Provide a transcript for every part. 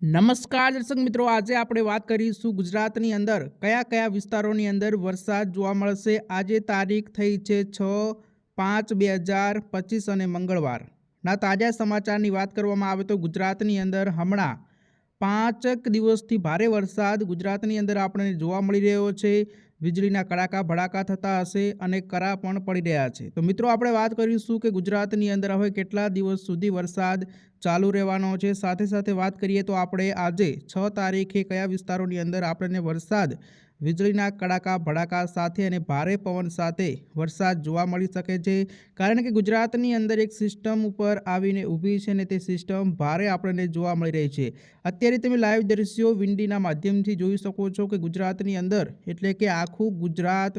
નમસ્કાર દર્શક મિત્રો, આજે આપણે વાત કરીશું ગુજરાતની અંદર કયા કયા વિસ્તારોની અંદર વરસાદ જોવા મળશે। આજે તારીખ થઈ છે 6/5/2025 અને મંગળવારના તાજા સમાચારની વાત કરવામાં આવે તો ગુજરાતની અંદર હમણાં 5 દિવસથી ભારે વરસાદ ગુજરાતની અંદર આપણને જોવા મળી રહ્યો છે। વીજળીના કડાકા ભડાકા થતા હશે અને કરા પણ પડી રહ્યા છે। તો મિત્રો આપણે વાત કરીશું કે ગુજરાતની અંદર હવે કેટલા દિવસ સુધી વરસાદ ચાલુ રહેવાનો છે। સાથે સાથે વાત કરીએ તો આપણે આજે 6 તારીખે કયા વિસ્તારોની અંદર આપણને વરસાદ વીજળીના કડાકા ભડાકા સાથે અને ભારે પવન સાથે વરસાદ જોવા મળી શકે છે। કારણ કે ગુજરાતની અંદર એક સિસ્ટમ ઉપર આવીને ઊભી છે અને તે સિસ્ટમ ભારે આપણને જોવા મળી રહી છે। અત્યારે તમે લાઈવ દ્રશ્યો વિંડીના માધ્યમથી જોઈ શકો છો કે ગુજરાતની અંદર એટલે કે આખું ગુજરાત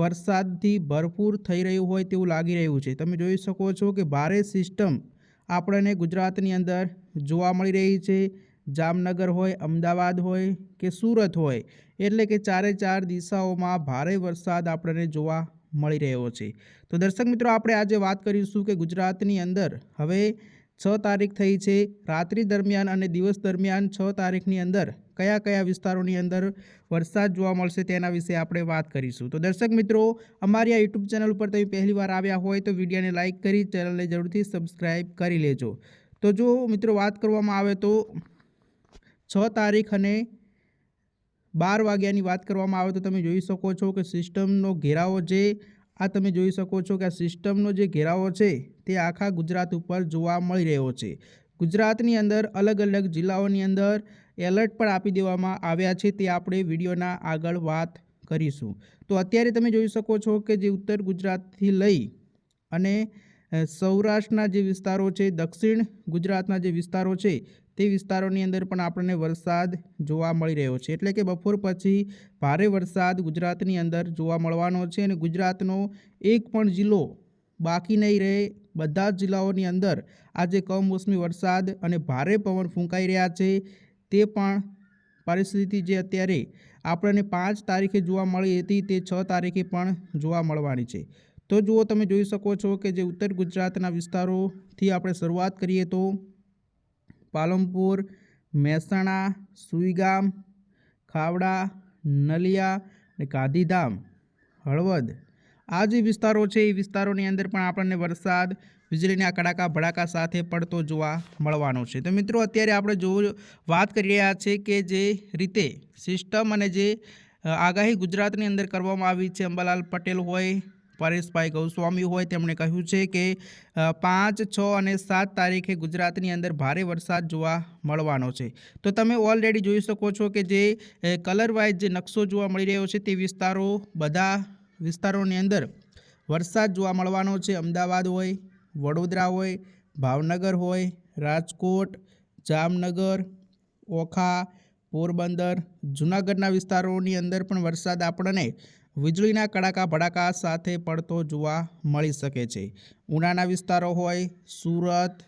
વરસાદથી ભરપૂર થઈ રહ્યું હોય તેવું લાગી રહ્યું છે। તમે જોઈ શકો છો કે ભારે સિસ્ટમ આપણને ગુજરાતની અંદર જોવા મળી રહી છે। જામનગર હોય, અમદાવાદ હોય કે સુરત હોય એટલે કે ચારે ચાર દિશાઓમાં ભારે વરસાદ આપણને જોવા મળી રહ્યો છે। તો દર્શક મિત્રો, આપણે આજે વાત કરીશું કે ગુજરાતની અંદર હવે 6 તારીખ થઈ છે, રાત્રિ દરમિયાન અને દિવસ દરમિયાન 6 તારીખની અંદર કયા કયા વિસ્તારોની અંદર વરસાદ જોવા મળશે તેના વિશે આપણે વાત કરીશું। તો દર્શક મિત્રો, અમારી આ યુટ્યુબ ચેનલ ઉપર તમે પહેલીવાર આવ્યા હોય તો વિડીયોને લાઇક કરી ચેનલને જરૂરથી સબસ્ક્રાઈબ કરી લેજો। તો જો મિત્રો વાત કરવામાં આવે તો 6 તારીખ અને 12 વાગ્યાની વાત કરવામાં આવે તો તમે જોઈ શકો છો કે સિસ્ટમનો ઘેરાવો જે આ તમે જોઈ શકો છો કે આ સિસ્ટમનો જે ઘેરાવો છે તે આખા ગુજરાત ઉપર જોવા મળી રહ્યો છે। ગુજરાતની અંદર અલગ અલગ જિલ્લાઓની અંદર એલર્ટ પણ આપી દેવામાં આવ્યા છે, તે આપણે વિડીયોના આગળ વાત કરીશું। તો અત્યારે તમે જોઈ શકો છો કે જે ઉત્તર ગુજરાતથી લઈ અને સૌરાષ્ટ્રના જે વિસ્તારો છે, દક્ષિણ ગુજરાતના જે વિસ્તારો છે તે વિસ્તારોની અંદર પણ આપણને વરસાદ જોવા મળી રહ્યો છે। એટલે કે બપોર પછી ભારે વરસાદ ગુજરાતની અંદર જોવા મળવાનો છે અને ગુજરાતનો એક પણ જિલ્લો બાકી નહીં રહે। બધા જ જિલ્લાઓની અંદર આજે કમોસમી વરસાદ અને ભારે પવન ફૂંકાઈ રહ્યા છે તે પણ પરિસ્થિતિ જે અત્યારે આપણને 5 તારીખે જોવા મળી હતી તે 6 તારીખે પણ જોવા મળવાની છે। તો જુઓ, તમે જોઈ શકો છો કે જે ઉત્તર ગુજરાતના વિસ્તારોથી આપણે શરૂઆત કરીએ તો પાલનપુર, મહેસાણા, સુઈગામ, ખાવડા, નલિયા અને ગાંધીધામ, હળવદ આ જે વિસ્તારો છે એ વિસ્તારોની અંદર પણ આપણને વરસાદ વીજળીના કડાકા ભડાકા સાથે પડતો જોવા મળવાનો છે। તો મિત્રો, અત્યારે આપણે વાત કરી રહ્યા છીએ કે જે રીતે સિસ્ટમ અને જે આગાહી ગુજરાતની અંદર કરવામાં આવી છે, અંબાલાલ પટેલ હોય, પરેશભાઈ ગૌસ્વામી હોય, તેમણે કહ્યું છે કે 5, 6 અને 7 તારીખે ગુજરાતની અંદર ભારે વરસાદ જોવા મળવાનો છે। તો તમે ઓલરેડી જોઈ શકો છો કે જે કલર વાઇઝ જે નકશો જોવા મળી રહ્યો છે તે વિસ્તારો બધા વિસ્તારોની અંદર વરસાદ જોવા મળવાનો છે। અમદાવાદ હોય, વડોદરા હોય, ભાવનગર હોય, રાજકોટ, જામનગર, ઓખા, પોરબંદર, જૂનાગઢના વિસ્તારોની અંદર પણ વરસાદ આપણને વીજળીના કડાકા ભડાકા સાથે પડતો જોવા મળી શકે છે। ઉનાના વિસ્તારો હોય, સુરત,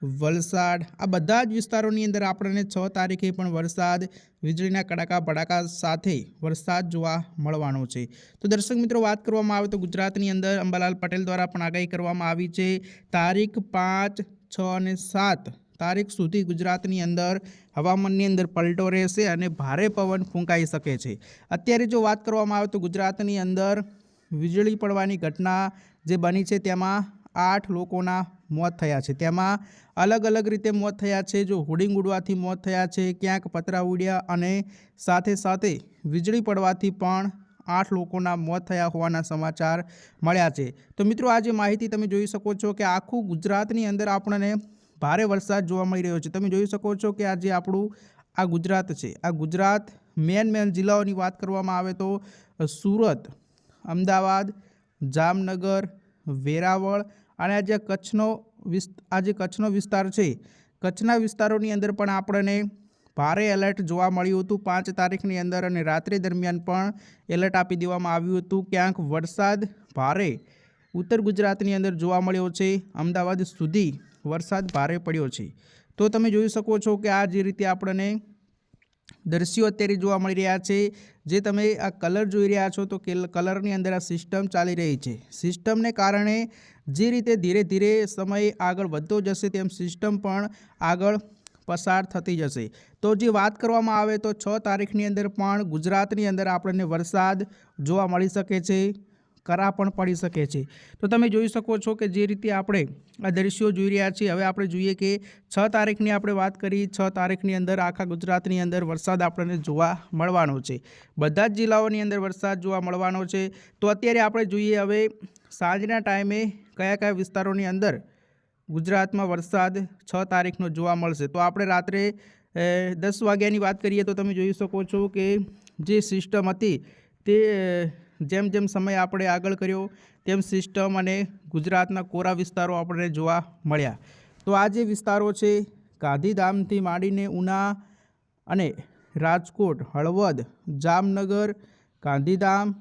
વલસાડ આ બધા જ વિસ્તારોની અંદર આપણને 6 તારીખે પણ વરસાદ વીજળીના કડાકા ભડાકા સાથે વરસાદ જોવા મળવાનો છે। તો દર્શક મિત્રો, વાત કરવામાં આવે તો ગુજરાતની અંદર અંબાલાલ પટેલ દ્વારા પણ આગાહી કરવામાં આવી છે। તારીખ 5, 6 અને 7 તારીખ સુધી ગુજરાતની અંદર હવામાનની અંદર પલટો રહેશે અને ભારે પવન ફૂંકાઈ શકે છે। અત્યારે જો વાત કરવામાં આવે તો ગુજરાતની અંદર વીજળી પડવાની ઘટના જે બની છે તેમાં 8 લોકોના મોત થયા છે। તેમાં અલગ અલગ રીતે મોત થયા છે। જો હોર્ડિંગ ઉડવાથી મોત થયા છે, ક્યાંક પતરા ઉડ્યા અને સાથે સાથે વીજળી પડવાથી પણ 8 લોકોના મોત થયા હોવાના સમાચાર મળ્યા છે। તો મિત્રો, આ જે માહિતી તમે જોઈ શકો છો કે આખું ગુજરાતની અંદર આપણને ભારે વરસાદ જોવા મળી રહ્યો છે। તમે જોઈ શકો છો કે આ જે આપણું આ ગુજરાત છે, આ ગુજરાત મેન જિલ્લાઓની વાત કરવામાં આવે તો સુરત, અમદાવાદ, જામનગર, વેરાવળ અને આ જે કચ્છનો વિસ્તાર છે, કચ્છના વિસ્તારોની અંદર પણ આપણને ભારે એલર્ટ જોવા મળ્યું હતું 5 તારીખની અંદર અને રાત્રિ દરમિયાન પણ એલર્ટ આપી દેવામાં આવ્યું હતું। ક્યાંક વરસાદ ભારે ઉત્તર ગુજરાતની અંદર જોવા મળ્યો છે, અમદાવાદ સુધી વરસાદ ભારે પડ્યો છે। તો તમે જોઈ શકો છો કે આ જે રીતે આપણને દ્રશ્યો અત્યારે જોવા મળી રહ્યા છે, જે તમે આ કલર જોઈ રહ્યા છો તો કલરની અંદર આ સિસ્ટમ ચાલી રહી છે। સિસ્ટમને કારણે જે રીતે ધીરે ધીરે સમય આગળ વધતો જશે તેમ સિસ્ટમ પણ આગળ પસાર થતી જશે। તો જે વાત કરવામાં આવે તો 6 તારીખની અંદર પણ ગુજરાતની અંદર આપણને વરસાદ જોવા મળી શકે છે, કરા પણ પડી શકે છે। તો તમે જોઈ શકો છો કે જે રીતે આપણે આ દ્રશ્યો જોઈ રહ્યા છીએ, હવે આપણે જોઈએ કે 6 તારીખની આપણે વાત કરી, 6 તારીખની અંદર આખા ગુજરાતની અંદર વરસાદ આપણને જોવા મળવાનો છે। બધા જ જિલ્લાઓની અંદર વરસાદ જોવા મળવાનો છે। તો અત્યારે આપણે જોઈએ હવે સાંજના ટાઈમે કયા કયા વિસ્તારોની અંદર ગુજરાતમાં વરસાદ 6 તારીખનો જોવા મળશે। તો આપણે રાત્રે 10 વાગ્યાની વાત કરીએ તો તમે જોઈ શકો છો કે જે સિસ્ટમ હતી તે જેમ જેમ સમય આપણે આગળ કર્યો તેમ સિસ્ટમ અને ગુજરાતના કોરા વિસ્તારો આપણને જોવા મળ્યા। તો આ જે વિસ્તારો છે ગાંધીધામથી માંડીને ઉના અને રાજકોટ, હળવદ, જામનગર, ગાંધીધામ,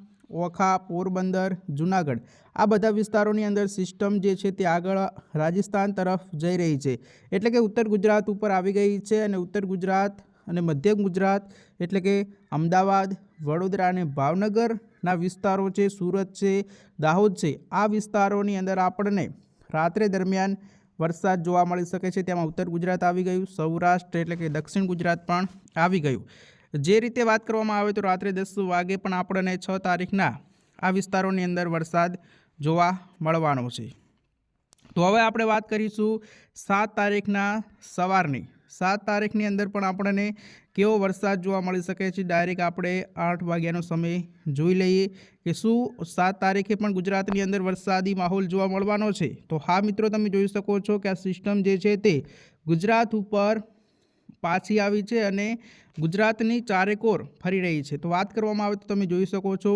ઓખા, પોરબંદર, જુનાગઢ, આ બધા વિસ્તારોની અંદર સિસ્ટમ જે છે તે આગળ રાજસ્થાન તરફ જઈ રહી છે, એટલે કે ઉત્તર ગુજરાત ઉપર આવી ગઈ છે। અને ઉત્તર ગુજરાત અને મધ્ય ગુજરાત એટલે કે અમદાવાદ, વડોદરા અને ભાવનગરના વિસ્તારો છે, સુરત છે, દાહોદ છે, આ વિસ્તારોની અંદર આપણને રાત્રે દરમિયાન વરસાદ જોવા મળી શકે છે। તેમાં ઉત્તર ગુજરાત આવી ગયું, સૌરાષ્ટ્ર એટલે કે દક્ષિણ ગુજરાત પણ આવી ગયું। જે રીતે વાત કરવામાં આવે તો રાત્રે 10 વાગે પણ આપણને 6 તારીખના આ વિસ્તારોની અંદર વરસાદ જોવા મળવાનો છે। તો હવે આપણે વાત કરીશું 7 તારીખના સવારની। 7 તારીખની અંદર પણ આપણને કેવો વરસાદ જોવા મળી શકે છે, ડાયરેક્ટ આપણે 8 વાગ્યાનો સમય જોઈ લઈએ કે શું 7 તારીખે પણ ગુજરાતની અંદર વરસાદી માહોલ જોવા મળવાનો છે। તો હા મિત્રો, તમે જોઈ શકો છો કે આ સિસ્ટમ જે છે તે ગુજરાત ઉપર પાછી આવી છે અને ગુજરાતની ચારેકોર ફરી રહી છે। તો વાત કરવામાં આવે તો તમે જોઈ શકો છો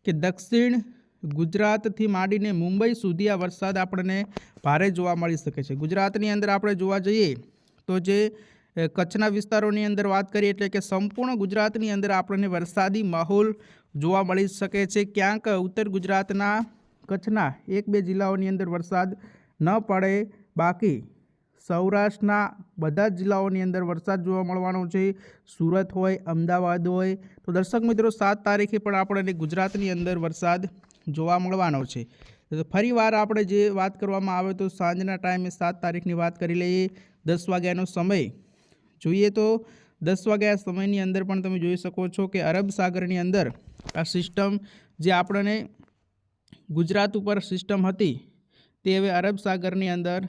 કે દક્ષિણ ગુજરાતથી માંડીને મુંબઈ સુધી આ વરસાદ આપણને ભારે જોવા મળી શકે છે। ગુજરાતની અંદર આપણે જોવા જઈએ તો જે કચ્છના વિસ્તારોની અંદર વાત કરીએ એટલે કે સંપૂર્ણ ગુજરાતની અંદર આપણને વરસાદી માહોલ જોવા મળી શકે છે। ક્યાંક ઉત્તર ગુજરાતના કચ્છના 1-2 જિલ્લાઓની અંદર વરસાદ ન પડે, બાકી સૌરાષ્ટ્રના બધા જ જિલ્લાઓની અંદર વરસાદ જોવા મળવાનો છે, સુરત હોય, અમદાવાદ હોય। તો દર્શક મિત્રો, 7 તારીખે પણ આપણને ગુજરાતની અંદર વરસાદ જોવા મળવાનો છે। તો ફરી વાર આપણે જે વાત કરવામાં આવે તો સાંજના ટાઈમે 7 તારીખની વાત કરી લઈએ। 10 વાગ્યાનો સમય જોઈએ તો 10 વાગ્યા સમયની અંદર પણ તમે જોઈ શકો છો કે અરબ સાગરની અંદર આ સિસ્ટમ જે આપણને ગુજરાત ઉપર સિસ્ટમ હતી તે હવે અરબ સાગરની અંદર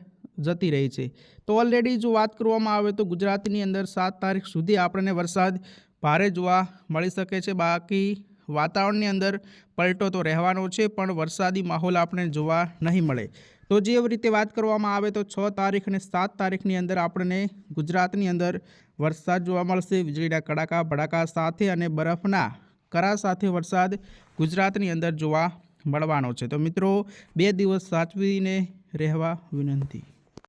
જતી રહી છે। તો ઓલરેડી જો વાત કરવામાં આવે તો ગુજરાતની અંદર 7 તારીખ સુધી આપણને વરસાદ ભારે જોવા મળી શકે છે, બાકી વાતાવરણની અંદર પલટો તો રહેવાનો છે પણ વરસાદી માહોલ આપણે જોવા નહીં મળે। તો જે રીતે વાત કરવામાં આવે તો 6 તારીખ અને 7 તારીખની અંદર આપણને ગુજરાતની અંદર વરસાદ જોવા મળશે, વીજળીના કડાકા ભડાકા સાથે અને બરફના કરા સાથે વરસાદ ગુજરાતની અંદર જોવા મળવાનો છે। તો મિત્રો, 2 દિવસ સાચવીને રહેવા વિનંતી।